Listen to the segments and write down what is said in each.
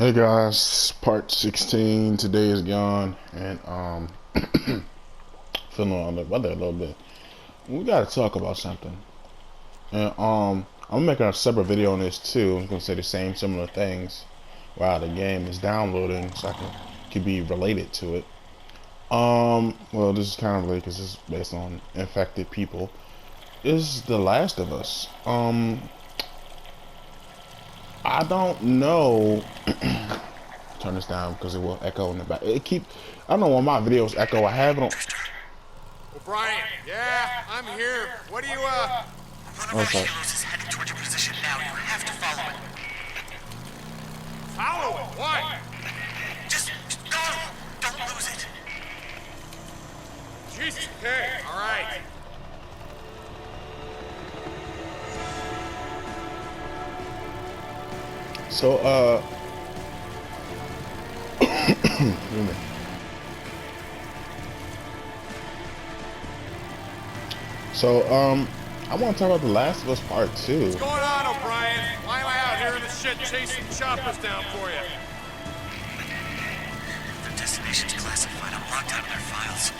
Hey guys, part 16 today is gone, and feeling on the weather a little bit. We gotta talk about something, and I'm making a separate video on this too. I'm gonna say the same similar things while the game is downloading, so I can be related to it. Well, this is kind of related because this is based on infected people. Is The Last of Us. I don't know. Turn this down because it will echo in the back. I don't know why my videos echo. I have it on. O'Brien, yeah, I'm here. What do you, One of our heroes is headed towards your position now. You have to follow it. Follow it? Why? Just go! Don't lose it. Jesus, okay, all right. So, I want to talk about The Last of Us Part 2. What's going on, O'Brien? Why am I out here in the shit chasing choppers down for you? Their destination's classified. I'm locked out of their files,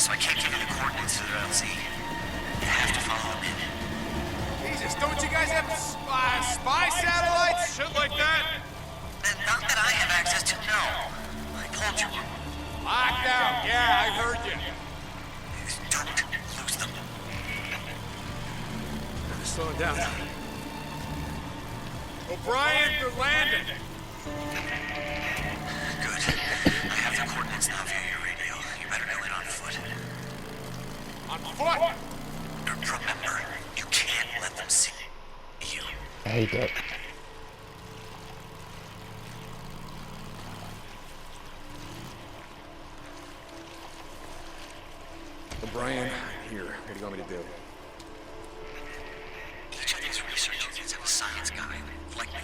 so I can't give you the coordinates to their LZ. You have to follow them in. Jesus, don't you guys have spy satellites? Shit like that? Not that I have access to, no. I told you. Locked out, yeah, I heard you. Don't lose them. Slow it down. O'Brien, they're landing. Good. I have the coordinates now via your radio. You better go in on foot. On foot? Remember, you can't let them see you. I hate that. O'Brien, here. What do you want me to do? Each of these research units have a science guy, like me,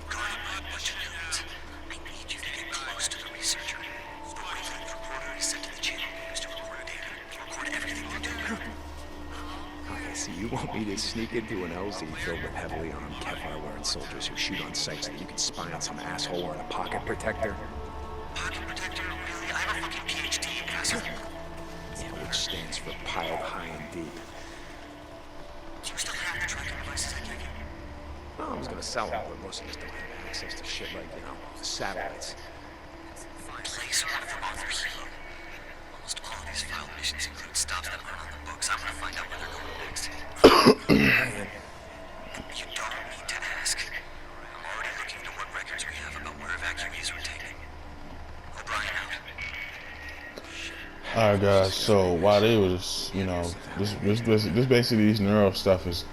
guarded by a bunch of noobs. I need you to get close to the researcher. The wavelength recorder is sent to the channel news to record data, record everything they're doing. Okay, so you want me to sneak into an LZ filled with heavily armed Kevlar-wearing soldiers who shoot on sight so that you can spy on some asshole wearing a pocket protector? Pocket protector? Really? I have a fucking PhD in asshole. Yeah, which stands for piled high and deep. Do you still have the tracking devices I gave you? Well, I was gonna sell them, but most of us don't have access to shit like, satellites. Place one of them on their hero. Almost all of these file missions include stops that aren't on the books. I'm gonna find out where they're going next. You don't need to ask. I'm already looking into what records we have about where evacuees were taken. O'Brien out. Alright guys, so while they was, this basically these neuro stuff is,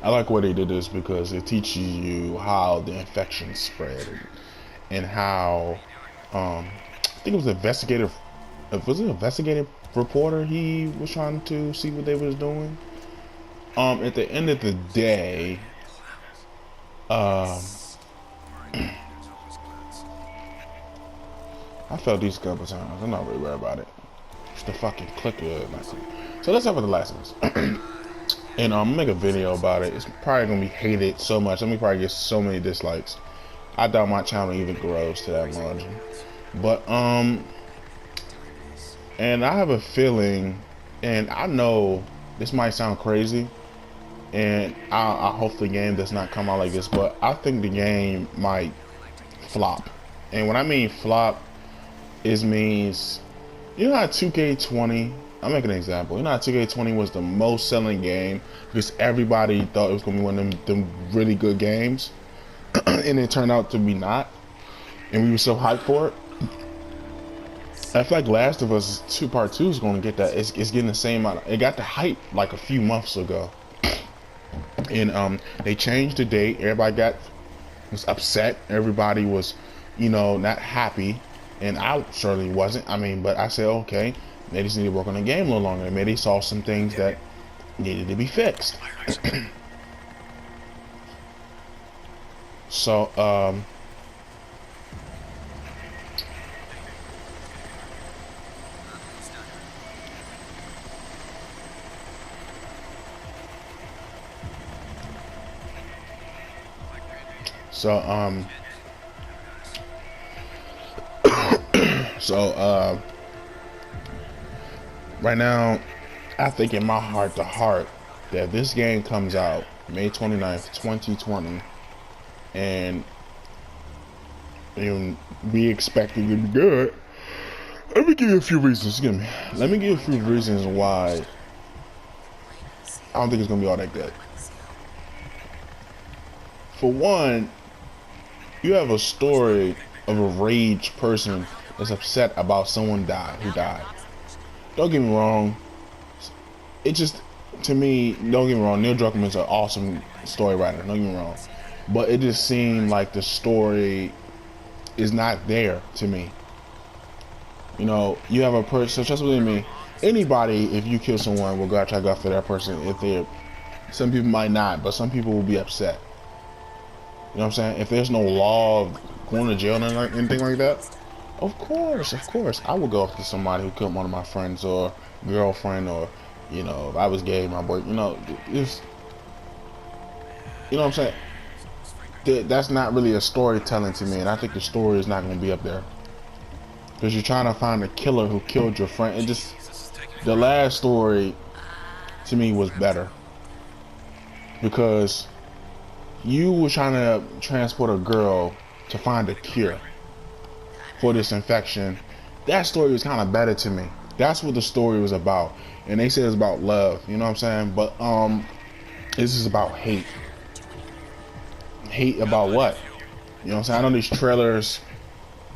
I like why they did this because it teaches you how the infection spread and how, I think it was an investigative reporter, he was trying to see what they was doing. At the end of the day, I felt these a couple times. I'm not really worried about it. It's the fucking clicker. So let's talk about The Last of Us. And I'm gonna make a video about it. It's probably gonna be hated so much. Let me probably get so many dislikes. I doubt my channel even grows to that margin. But and I have a feeling, and I know this might sound crazy, and I hope the game does not come out like this, but I think the game might flop. And when I mean flop, it means, you know how 2K20, I'll make an example. You know how 2K20 was the most selling game because everybody thought it was going to be one of them really good games, and it turned out to be not, and we were so hyped for it. I feel like Last of Us Part 2 is going to get that. It's getting the same amount. It got the hype like a few months ago, and they changed the date. Everybody was upset. Everybody was, not happy. And I certainly wasn't. I mean, but I said, okay, they just need to work on the game a little longer. And maybe they saw some things that needed to be fixed. So, So right now, I think in my heart to heart that if this game comes out May 29th, 2020, and we expect it to be good. Let me give you a few reasons. Excuse me. Let me give you a few reasons why I don't think it's gonna be all that good. For one, you have a story of a raged person that's upset about someone who died. Don't get me wrong. It just, to me, don't get me wrong. Neil Druckmann's an awesome story writer. Don't get me wrong, but it just seemed like the story is not there to me. You know, you have a person, just believe me, anybody, if you kill someone, will go try to go after that person. If they're, some people might not, but some people will be upset. You know what I'm saying? If there's no law of going to jail or anything like that, of course, I would go after somebody who killed one of my friends or girlfriend, or, you know, if I was gay, my boy, you know, it's, you know what I'm saying? That's not really a storytelling to me, and I think the story is not going to be up there. Because you're trying to find a killer who killed your friend. It just, the last story to me was better. Because you were trying to transport a girl to find a cure for this infection. That story was kind of better to me. That's what the story was about. And they said it's about love, you know what I'm saying? But this is about hate. Hate about what? You know what I'm saying? I know these trailers,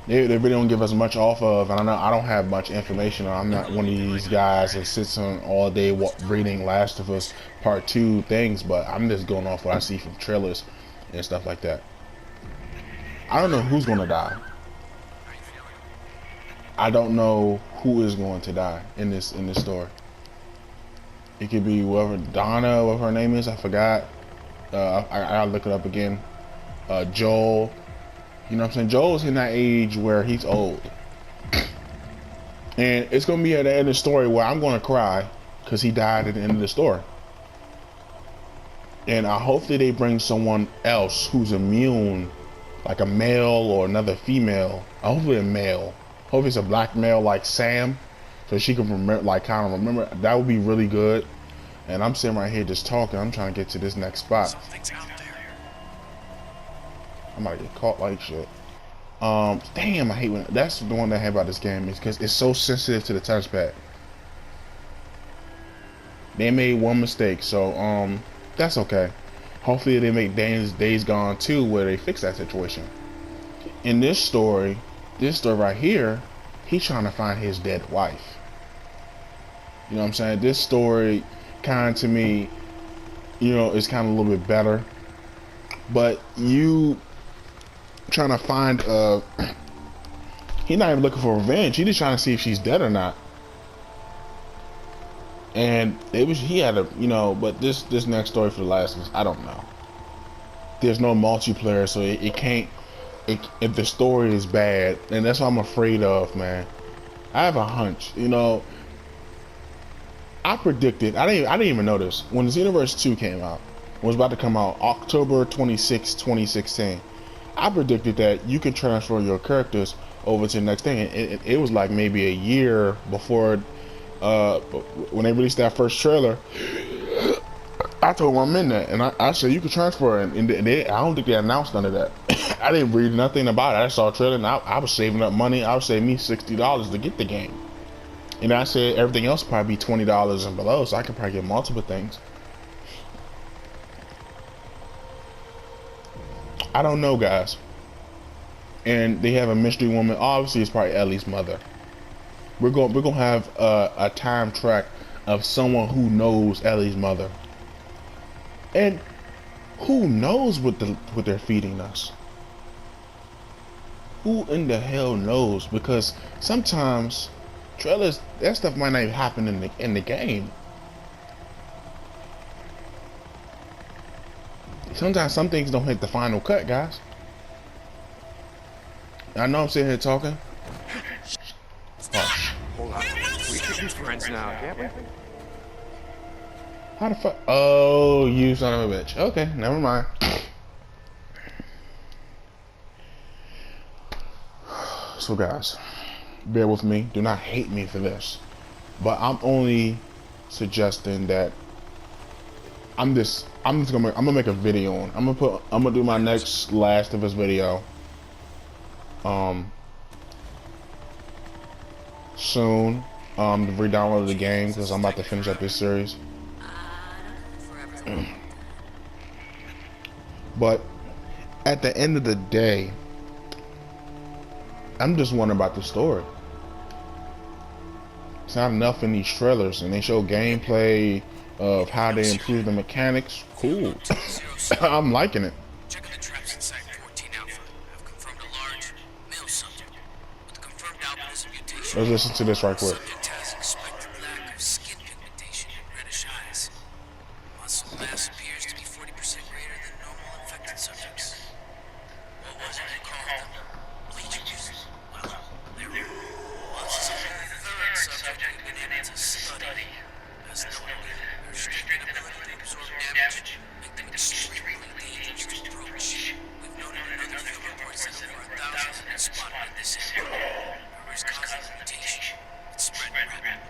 they really don't give us much off of, and I don't have much information. I'm not one of these guys that sits on all day reading Last of Us Part 2 things, but I'm just going off what I see from trailers and stuff like that. I don't know who's going to die. I don't know who is going to die in this story. It could be whoever, Donna, whatever her name is, I forgot. I'll look it up again. Joel. You know what I'm saying? Joel's in that age where he's old. And it's going to be at the end of the story where I'm going to cry because he died at the end of the story. And hopefully they bring someone else who's immune, like a male or another female. Hopefully a male. Hopefully it's a black male like Sam, so she can remember, like kind of remember. That would be really good. And I'm sitting right here just talking. I'm trying to get to this next spot. Something's out there. I might get caught like shit. Damn, I hate when that's the one that I hate about this game is because it's so sensitive to the touchpad. They made one mistake, so that's okay. Hopefully they make Days Gone 2 where they fix that situation. In this story right here, he's trying to find his dead wife. You know what I'm saying? This story kind of, to me, you know, is kind of a little bit better. But you trying to find he's not even looking for revenge. He's just trying to see if she's dead or not. And he had a, you know, but this next story for The Last of Us, I don't know. There's no multiplayer, so it can't. If the story is bad, and that's what I'm afraid of, man. I have a hunch, you know. I predicted. I didn't even know this when Xenoverse 2 came out. Was about to come out October 26, 2016. I predicted that you can transfer your characters over to the next thing. It was like maybe a year before, when they released that first trailer. I told them I'm in that, and I said you could transfer, and I don't think they announced none of that. I didn't read nothing about it. I saw a trailer, and I was saving up money. I would save me $60 to get the game, and I said everything else probably be $20 and below, so I could probably get multiple things. I don't know, guys. And they have a mystery woman. Obviously, it's probably Ellie's mother. We're gonna have a time track of someone who knows Ellie's mother. And who knows what they're feeding us? Who in the hell knows? Because sometimes trailers, that stuff might not even happen in the game. Sometimes some things don't hit the final cut, guys. I know I'm sitting here talking. Oh. Hold on. We could be friends now, can't we? How the fuck? Oh, you son of a bitch. Okay, never mind. So, guys, bear with me. Do not hate me for this. But I'm only suggesting that I'm gonna make a video on. I'm gonna do my next Last of Us video. Soon. To re-download the game because I'm about to finish up this series. But at the end of the day, I'm just wondering about the story. It's not enough in these trailers, and they show gameplay of how they improve the mechanics. Cool. I'm liking it. Checking the traps inside 14 Alpha. I've confirmed a large male subject with confirmed albinism mutation. Let's listen to this right quick. Subject has expected lack of skin pigmentation and reddish eyes. Muscle mass appears to be 40% greater than normal infected subjects. What was it they called them? Bleachers? Well, they were. Once a third subject we've been able to study has noted their strict ability to absorb damage, make them extremely dangerous to approach. We've noted another field reports that over 1,000 have been spotted in this area. Rumors causing the mutation. It's spread rapidly.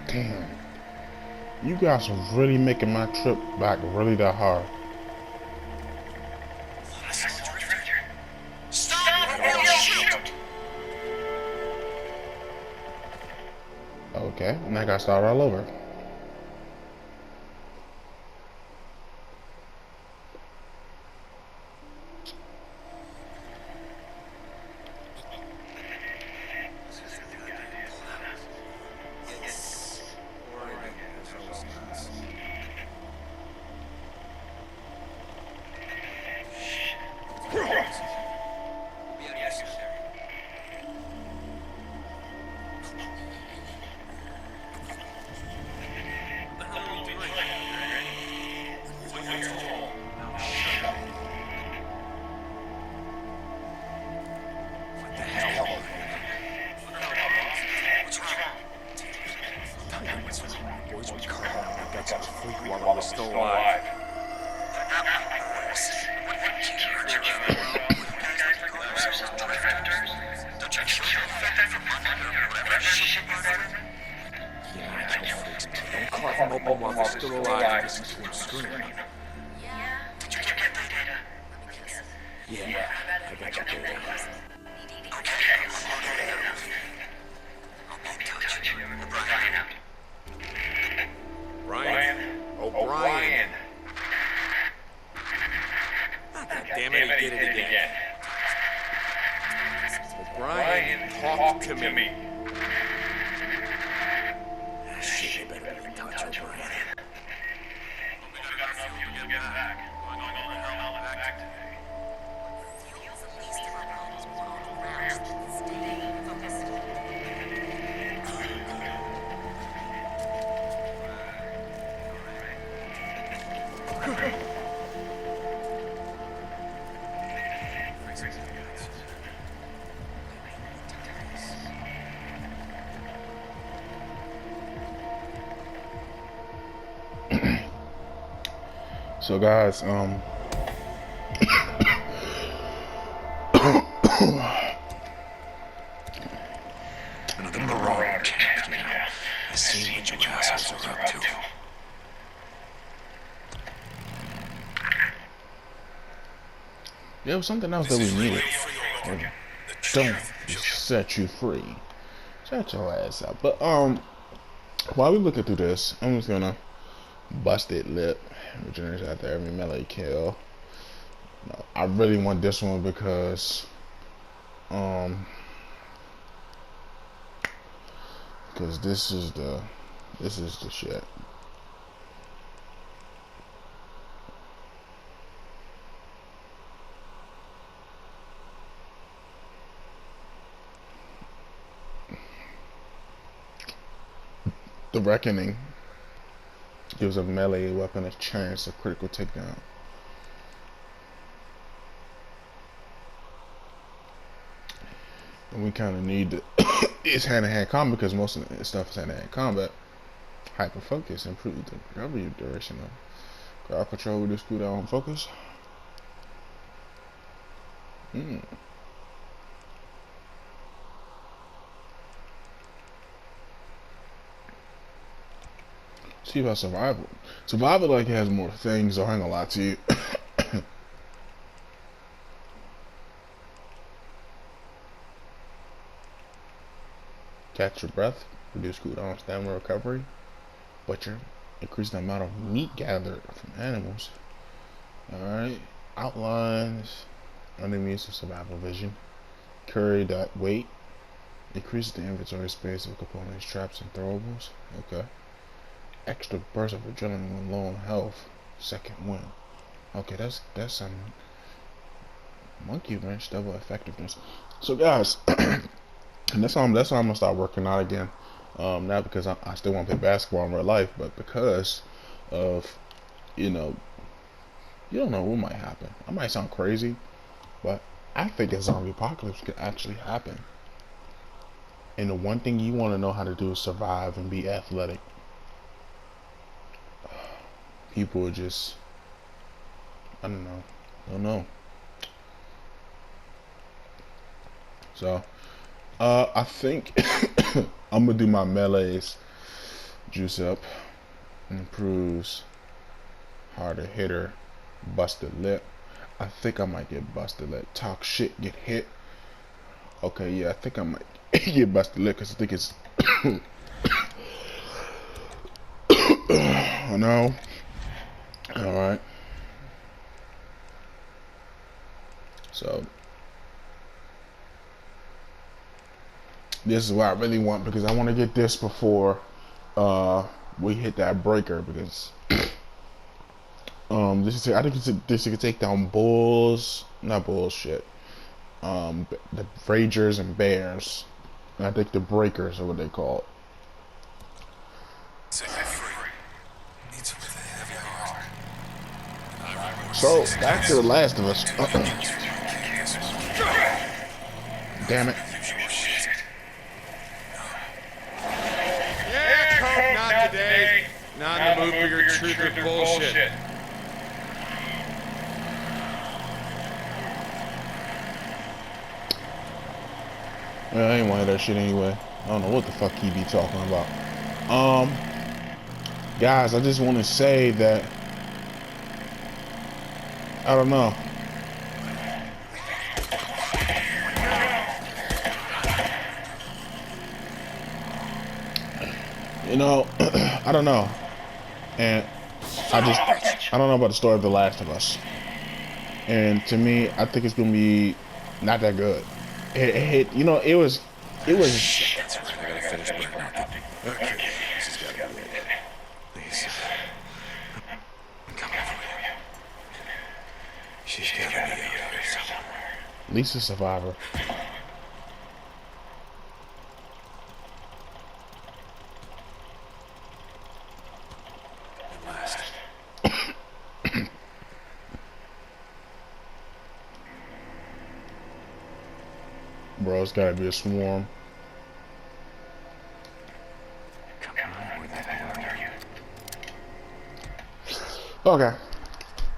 Damn. You guys are really making my trip back really that hard. Stop or we'll shoot! Okay, and I gotta start all over. Damn it, he did it again. O'Brien, talk to me. Shit, you better be in touch, O'Brien. So guys, Another marauder camp now. I see what you assholes are up to. there was something else that we needed. Don't set you free. Shut your ass up. But while we looking through this, I'm just gonna busted lip. Regenerates after every melee kill. No, I really want this one because this is the shit. The Reckoning gives a melee weapon a chance of critical takedown. And we kind of need to it's hand-to-hand combat because most of the stuff is hand-to-hand combat. Hyper focus, improve the recovery duration of crowd control, reduce cooldown on focus. See about survival. Survival like has more things, so I ain't gonna lie to you. Catch your breath, reduce cooldown, stamina recovery, butcher, increase the amount of meat gathered from animals. Alright, outlines, enemies of survival vision, carry that weight, increase the inventory space of components, traps, and throwables. Okay. Extra burst of adrenaline when low on health, second win. Okay, that's some monkey wrench, double effectiveness. So guys, and that's why I'm gonna start working out again. Not because I still want to play basketball in real life, but because of, you know, you don't know what might happen. I might sound crazy, but I think a zombie apocalypse could actually happen. And the one thing you want to know how to do is survive and be athletic. People are just, I don't know. So, I think I'm gonna do my melees. Juice up, improves harder hitter, busted lip. I think I might get busted lip. Talk shit, get hit. Okay, yeah, I think I might get busted lip because I think it's. Oh no. All right. So this is what I really want because I want to get this before we hit that breaker because I think this could take down bulls, not bullshit. The ragers and bears. And I think the breakers are what they call it. So back to The Last of Us. Damn it. Yeah, Coke, not today. Not in the mood for your truth or bullshit. Well, I ain't want to hear that shit anyway. I don't know what the fuck he be talking about. Guys, I just want to say that I don't know. You know, I don't know. And I don't know about the story of The Last of Us. And to me, I think it's gonna be not that good. You know, it was. That's right, I gotta finish burning out the... Okay, this has gotta be it. Please. I'm coming for you. She's gotta be out here somewhere. Lisa's survivor. At last. Bro, it's gotta be a swarm. Come on, where the hell are you? Okay.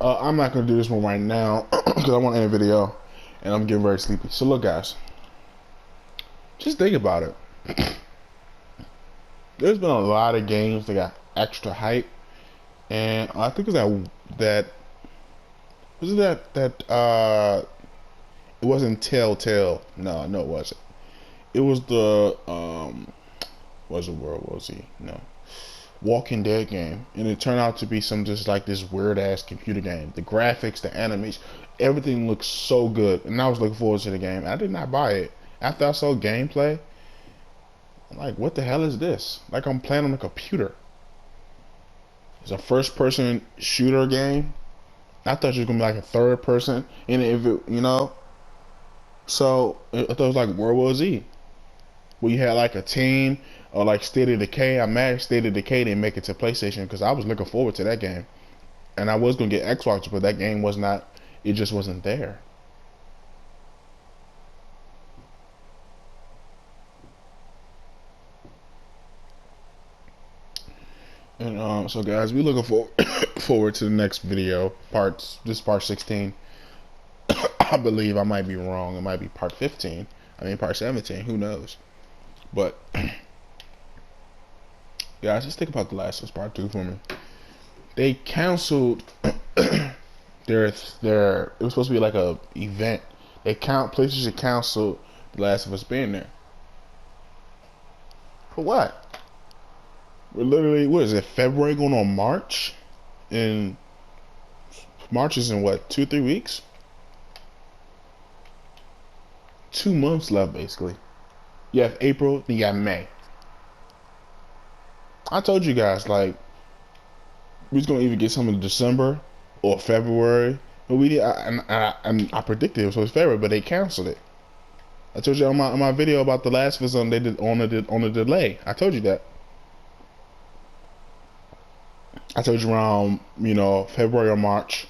I'm not gonna do this one right now because I want to end the video, and I'm getting very sleepy. So look, guys, just think about it. There's been a lot of games that got extra hype, and I think it's that it wasn't Telltale. No, it wasn't. It was the was it World War Z? No. Walking Dead game, and it turned out to be some just like this weird ass computer game. The graphics, the animation, everything looks so good, and I was looking forward to the game. I did not buy it. After I saw gameplay, I'm like, what the hell is this? Like I'm playing on a computer. It's a first-person shooter game. I thought it was gonna be like a third person, and if it, you know, so I thought it was like World War Z, where you had like a team or like State of Decay. I'm mad State of Decay didn't make it to PlayStation because I was looking forward to that game, and I was gonna get Xbox, but that game was not. It just wasn't there. And so guys, we looking forward to the next video. This part 16. I believe I might be wrong. It might be part 15. I mean part 17. Who knows? But guys, just think about The Last of Us Part 2 for me. They canceled their it was supposed to be like a event. PlayStation canceled The Last of Us being there. For what? We're literally, what is it, February going on March? And March is in what, 2-3 weeks? 2 months left basically. You have April, then you got May. I told you guys, like, we was gonna either get something in December or February. But we did. I predicted it was February, but they canceled it. I told you on my video about The Last of Us they did on the delay. I told you that. I told you around February or March,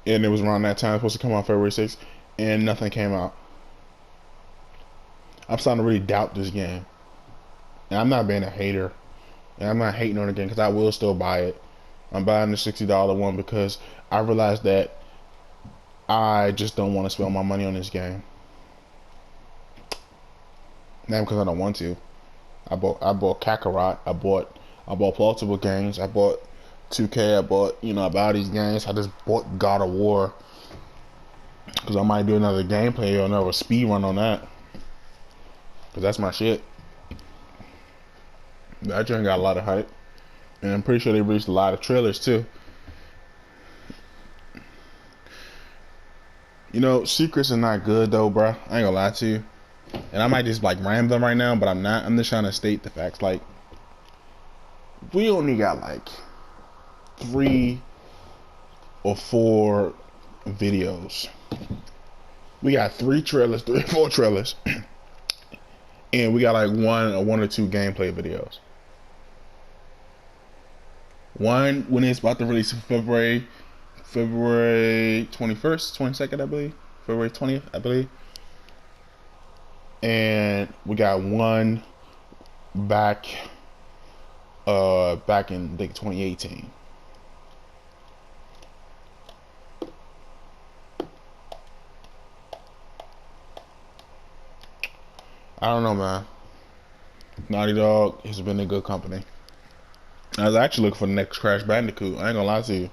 and it was around that time. It was supposed to come out February 6th, and nothing came out. I'm starting to really doubt this game, and I'm not being a hater, and I'm not hating on the game because I will still buy it. I'm buying the $60 one because I realized that I just don't want to spend my money on this game. Not because I don't want to. I bought Kakarot. I bought multiple games. I bought 2K. I bought I bought these games. I just bought God of War because I might do another gameplay or another speed run on that because that's my shit. That joint got a lot of hype, and I'm pretty sure they released a lot of trailers too. Secrets are not good though, bruh. I ain't gonna lie to you. And I might just like rambling right now, but I'm not. I'm just trying to state the facts. Like, we only got like 3 or 4 videos. We got 3 or 4 trailers, and we got like 1 or 2 gameplay videos. One when it's about to release in February 21st, 22nd, I believe. February 20th, I believe. And we got one back in I think 2018. I don't know, man. Naughty Dog has been a good company. I was actually looking for the next Crash Bandicoot. I ain't gonna lie to you.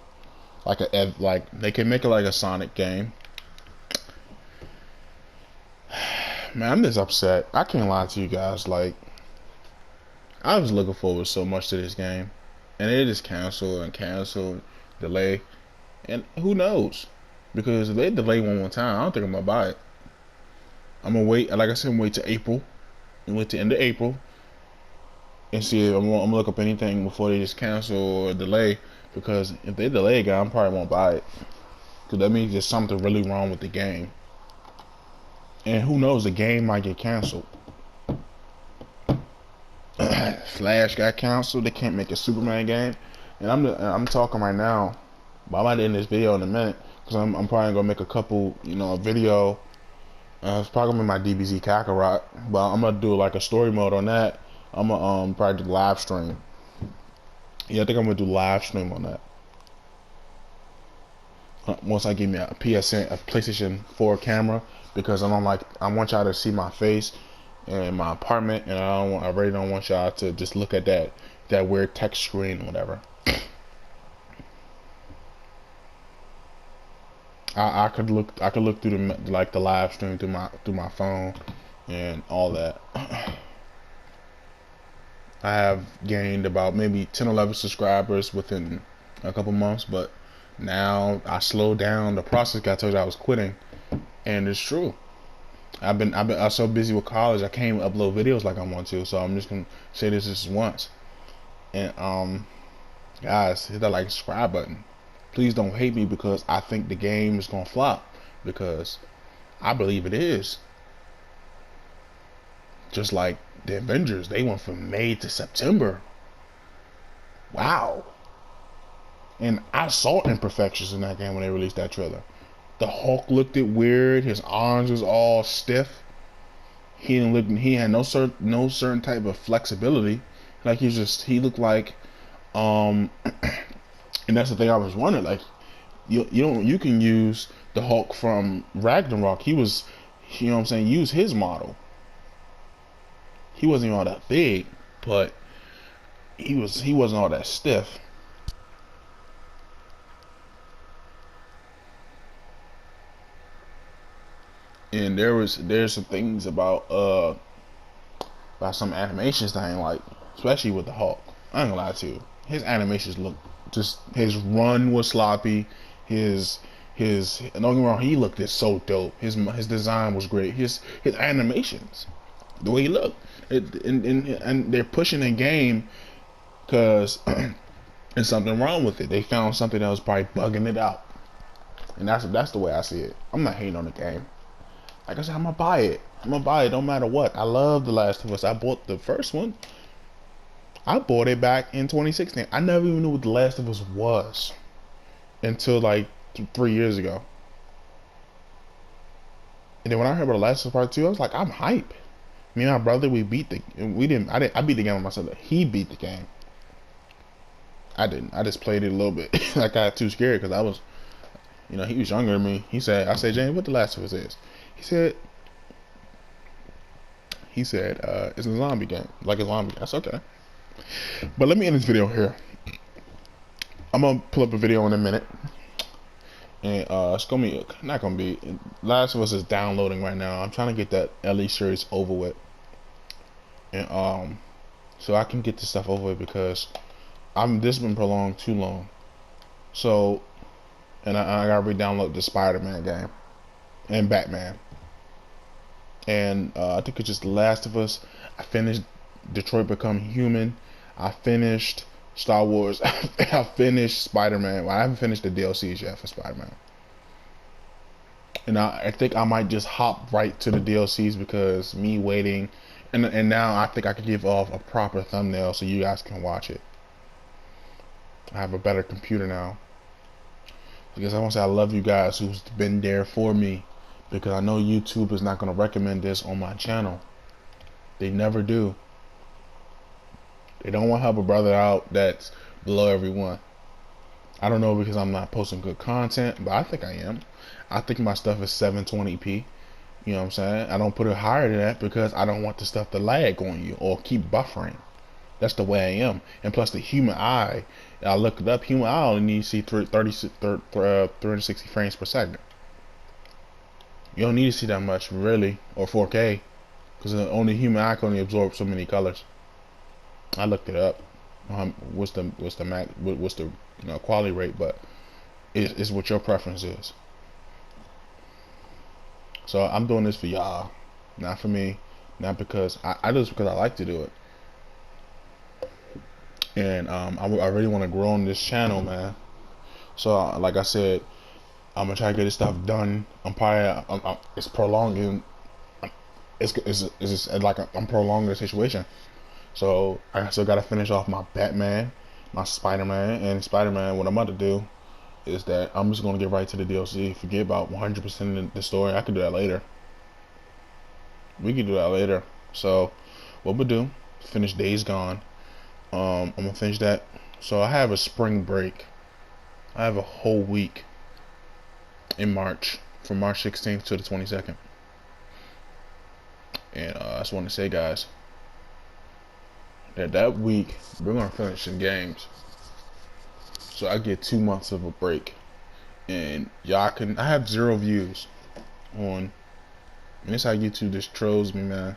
Like they can make it like a Sonic game. Man, I'm just upset. I can't lie to you guys. Like, I was looking forward so much to this game, and it just canceled, delay, and who knows? Because if they delay one more time, I don't think I'm gonna buy it. I'm gonna wait. Like I said, I'm gonna wait to April, and wait to end of April, and see if I'm gonna look up anything before they just cancel or delay. Because if they delay, I probably won't buy it. Because that means there's something really wrong with the game. And who knows, the game might get canceled. Flash got canceled. They can't make a Superman game. And I'm talking right now, but I might end this video in a minute because I'm probably gonna make a couple, a video. It's probably gonna be my DBZ Kakarot, but I'm gonna do like a story mode on that. I'm gonna probably do live stream. Yeah, I think I'm gonna do live stream on that. Once I give me a PlayStation 4 camera, because I want y'all to see my face in my apartment, and I really don't want y'all to just look at that weird text screen or whatever. I could look through the live stream through my phone and all that. I have gained about maybe 10 or 11 subscribers within a couple months, but now I slowed down the process. I told you I was quitting, and it's true. I was so busy with college, I can't even upload videos like I want to. So I'm just gonna say this once, and guys, hit that like subscribe button. Please don't hate me because I think the game is gonna flop, because I believe it is. Just like the Avengers, they went from May to September. Wow. And I saw imperfections in that game when they released that trailer. The Hulk looked it weird. His arms was all stiff. He didn't look. He had no certain type of flexibility. Like he looked like, and that's the thing I was wondering. Like, you can use the Hulk from Ragnarok. He was, you know what I'm saying, use his model. He wasn't even all that big, but he wasn't all that stiff. And there's some things about some animations that I ain't like, especially with the Hulk. I ain't gonna lie to you. His animations look just, his run was sloppy. His don't get me wrong, he looked so dope. His design was great. His animations, the way he looked, and they're pushing the game because there's something wrong with it. They found something that was probably bugging it out, and that's the way I see it. I'm not hating on the game. Like I said, I'm gonna buy it. I'm gonna buy it no matter what. I love The Last of Us. I bought the first one. I bought it back in 2016. I never even knew what The Last of Us was until like 3 years ago. And then when I heard about The Last of Us Part 2, I was like, I'm hype. Me and my brother, I beat the game with myself. He beat the game. I didn't. I just played it a little bit. I got too scared because I was, he was younger than me. I said, James, what The Last of Us is? He said, it's a zombie game, like a zombie. That's okay. But let me end this video here. I'm gonna pull up a video in a minute, and it's gonna be not gonna be. Last of Us is downloading right now. I'm trying to get that LE series over with, and so I can get this stuff over with because this has been prolonged too long. So, and I gotta re-download the Spider-Man game and Batman. And I think it's just The Last of Us. I finished Detroit Become Human. I finished Star Wars. I finished Spider-Man. Well, I haven't finished the DLCs yet for Spider-Man. And I think I might just hop right to the DLCs because me waiting. And now I think I can give off a proper thumbnail so you guys can watch it. I have a better computer now. Because I want to say I love you guys who's been there for me. Because I know YouTube is not going to recommend this on my channel. They never do. They don't want to help a brother out that's below everyone. I don't know because I'm not posting good content, but I think I am. I think my stuff is 720p. You know what I'm saying? I don't put it higher than that because I don't want the stuff to lag on you or keep buffering. That's the way I am. And plus the human eye, I looked it up, human eye only needs to see 360 frames per second. You don't need to see that much, really, or 4K, because only human eye can only absorb so many colors. I looked it up. What's the quality rate? But it's what your preference is. So I'm doing this for y'all, not for me, not because I do this because I like to do it. And I really want to grow on this channel, man. So like I said, I'm gonna try to get this stuff done. It's prolonging. It's like I'm prolonging the situation. So I still gotta finish off my Batman, my Spider-Man, and Spider-Man. What I'm about to do is that I'm just gonna get right to the DLC. Forget about 100% of the story. I can do that later. We can do that later. So what we'll do, finish Days Gone. I'm gonna finish that. So I have a spring break. I have a whole week in March, from March 16th to the 22nd. And I just want to say, guys, that week we're gonna finish some games. So I get 2 months of a break, and y'all can. I have 0 views on. And that's how YouTube just trolls me, man.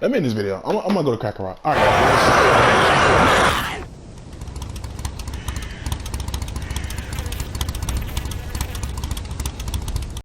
Let me end this video. I'm gonna go to Kakarot. All right, guys.